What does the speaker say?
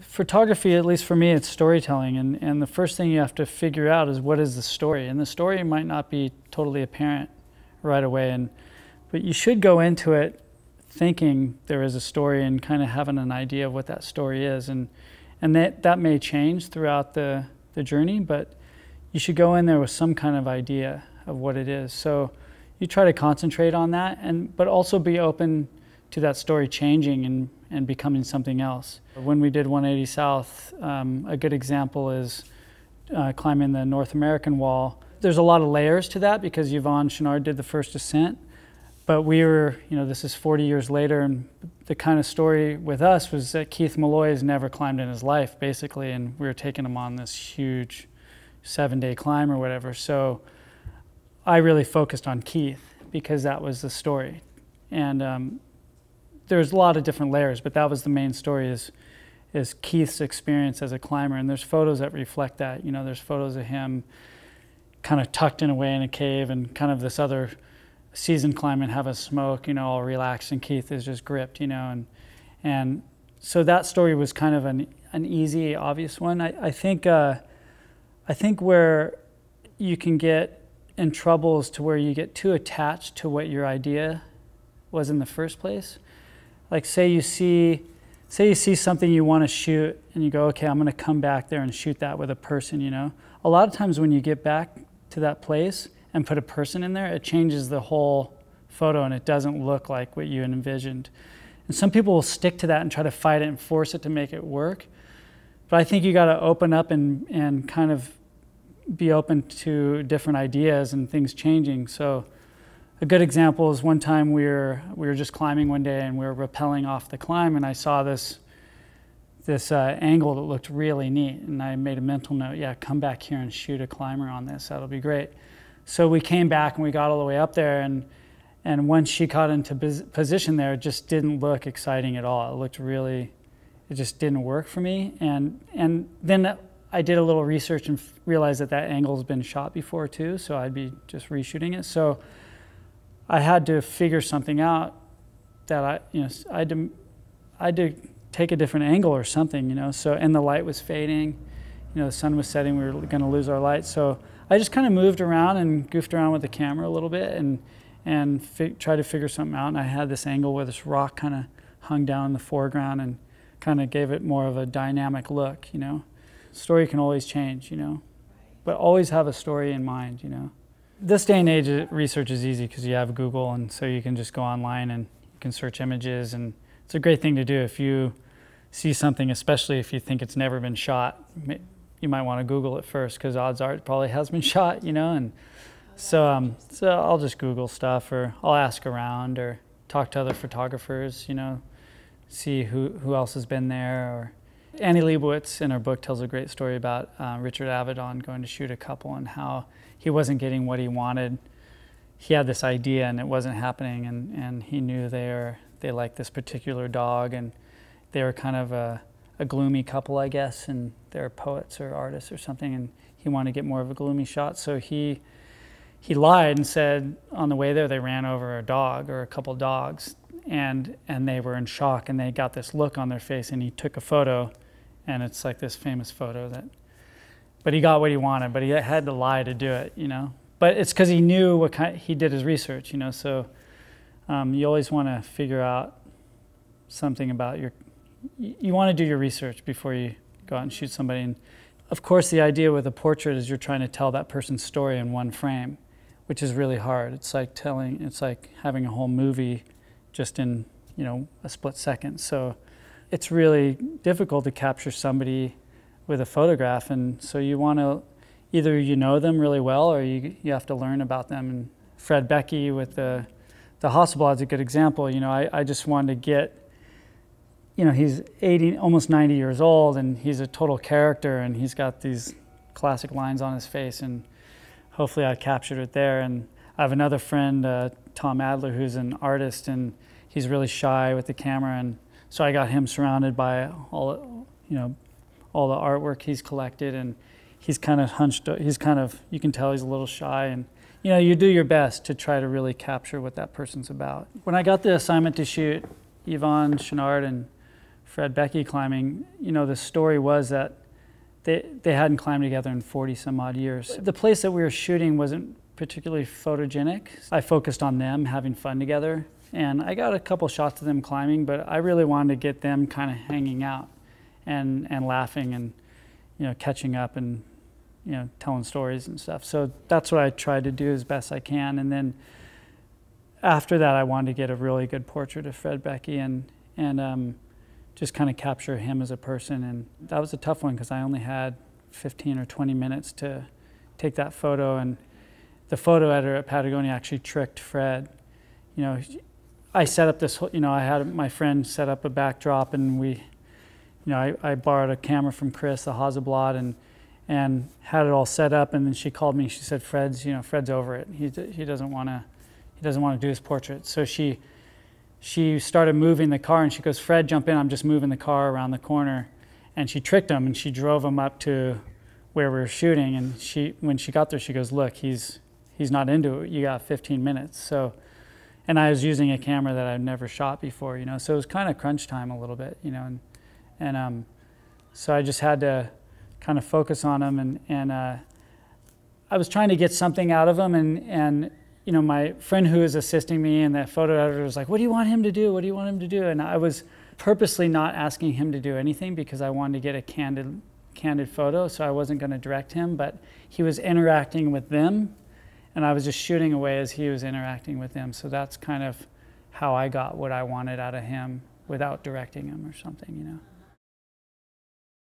Photography, at least for me, it's storytelling, and the first thing you have to figure out is what is the story, and the story might not be totally apparent right away, but you should go into it thinking there is a story and kind of having an idea of what that story is, and that may change throughout the journey, but you should go in there with some kind of idea of what it is. So you try to concentrate on that, but also be open to that story changing and becoming something else. When we did 180 South, a good example is climbing the North American wall. There's a lot of layers to that because Yvon Chouinard did the first ascent, but we were, this is 40 years later, and the kind of story with us was that Keith Malloy has never climbed in his life, basically, and we were taking him on this huge 7-day climb or whatever. So I really focused on Keith because that was the story. And there's a lot of different layers, but that was the main story is Keith's experience as a climber. And there's photos that reflect that. There's photos of him kind of tucked in away in a cave and kind of this other seasoned climber have a smoke, all relaxed, and Keith is just gripped, and so that story was kind of an easy, obvious one. I think where you can get in trouble is to where you get too attached to what your idea was in the first place. Like say you see something you want to shoot and you go, okay, I'm going to come back there and shoot that with a person, A lot of times when you get back to that place and put a person in there, it changes the whole photo and it doesn't look like what you envisioned. And some people will stick to that and try to fight it and force it to make it work. But I think you got to open up and kind of be open to different ideas and things changing. So a good example is one time we were just climbing one day and we were rappelling off the climb, and I saw this angle that looked really neat, and I made a mental note, yeah, come back here and shoot a climber on this, that'll be great. So we came back and we got all the way up there, and once she got into position there, it just didn't look exciting at all. It just didn't work for me, and then I did a little research and realized that angle has been shot before too, so I'd be just reshooting it. So I had to figure something out that I had to take a different angle or something, So, and the light was fading, the sun was setting, we were going to lose our light. So I just kind of moved around and goofed around with the camera a little bit and tried to figure something out. And I had this angle where this rock kind of hung down in the foreground and kind of gave it more of a dynamic look, Story can always change, but always have a story in mind, This day and age, research is easy because you have Google, and so you can just go online and you can search images, and it's a great thing to do. If you see something, especially if you think it's never been shot, you might want to Google it first because odds are it probably has been shot, and so I'll just Google stuff, or I'll ask around or talk to other photographers, see who else has been there. Or Annie Leibovitz in her book tells a great story about Richard Avedon going to shoot a couple and how he wasn't getting what he wanted. He had this idea and it wasn't happening, and he knew they liked this particular dog, and they were kind of a gloomy couple, I guess, and they're poets or artists or something, and he wanted to get more of a gloomy shot. So he lied and said on the way there they ran over a dog or a couple dogs, and they were in shock, and they got this look on their face, and he took a photo, and it's like this famous photo but he got what he wanted, but he had to lie to do it, But it's because he knew he did his research, So you always want to figure out something about you want to do your research before you go out and shoot somebody. And of course, the idea with a portrait is you're trying to tell that person's story in one frame, which is really hard. It's like having a whole movie just in, a split second. So it's really difficult to capture somebody with a photograph, and so you want to either them really well, or you have to learn about them. And Fred Becky with the Hasselblad is a good example. I just wanted to get, he's 80, almost 90 years old, and he's a total character, and he's got these classic lines on his face, and hopefully I captured it there. And I have another friend, Tom Adler, who's an artist, and he's really shy with the camera, and so I got him surrounded by all the artwork he's collected, and he's kind of hunched, you can tell he's a little shy, and you do your best to try to really capture what that person's about. When I got the assignment to shoot Yvon Chouinard and Fred Beckey climbing, you know, the story was that they hadn't climbed together in 40 some odd years. The place that we were shooting wasn't particularly photogenic. I focused on them having fun together, and I got a couple shots of them climbing, but I really wanted to get them kind of hanging out and laughing and, you know, catching up and, you know, telling stories and stuff. So that's what I tried to do as best I can. And then after that, I wanted to get a really good portrait of Fred Beckey and just kind of capture him as a person. And that was a tough one because I only had 15 or 20 minutes to take that photo. And the photo editor at Patagonia actually tricked Fred. You know, I set up this, you know, I had my friend set up a backdrop, and we, you know, I borrowed a camera from Chris, the Hasselblad, and had it all set up. And then she called me. She said, "Fred's, you know, Fred's over it. He doesn't want to do his portrait." So she started moving the car, and she goes, "Fred, jump in. I'm just moving the car around the corner." And she tricked him, and she drove him up to where we were shooting. And when she got there, she goes, "Look, he's not into it. You got 15 minutes." So, and I was using a camera that I'd never shot before, you know. So it was kind of crunch time a little bit, you know. And so I just had to kind of focus on him, and I was trying to get something out of him, and you know, my friend who was assisting me and that photo editor was like, "What do you want him to do? What do you want him to do?" And I was purposely not asking him to do anything because I wanted to get a candid photo, so I wasn't going to direct him, but he was interacting with them, and I was just shooting away as he was interacting with them. So that's kind of how I got what I wanted out of him without directing him or something, you know.